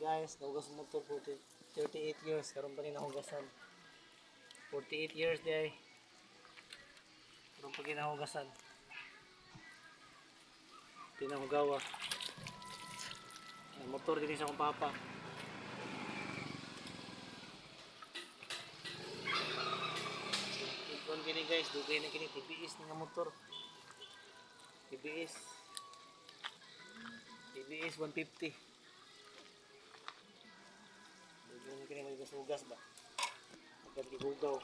guys, nahugas mo to 38 years, karon pa rin nahugasan. 48 years day. Karon pa rin nahugasan. Pinahugawa. Ang motor din sa akong papa. Ikon kini guys, dugay na kini TBS nga motor. TBS 150. Dugay na kini magasugas ba. Agad gihugaw.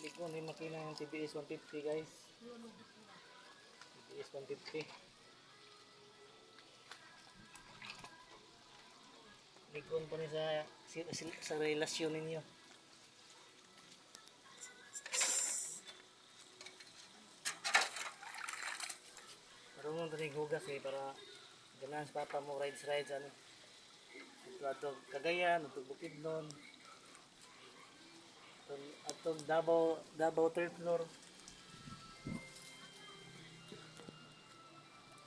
Likon ni makina ng TBS 150 guys. TBS 150. Likon po ni sa relasyon ninyo. Marunong tanig hugas para ganahan sa papa mo rides ano. Atog Cagayan, atog Bukidnon. Atog Davao third floor.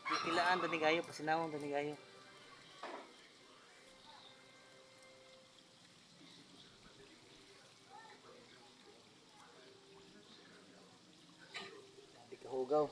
Pipilaan tanig ayo, pasinawon tanig ayo. Di ka hugaw.